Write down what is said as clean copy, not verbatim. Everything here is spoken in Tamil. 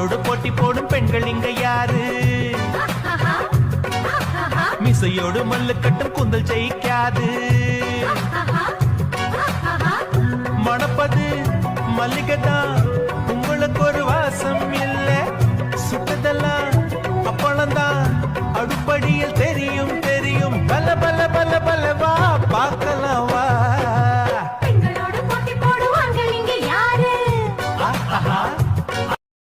ஆண்களோடு போட்டி போடும் பெண்கள் இங்க யாரு? மிசையோடு மல்லு கட்டும் கூந்தல் ஜெயிக்காது. மணப்பது மல்லிகைதான்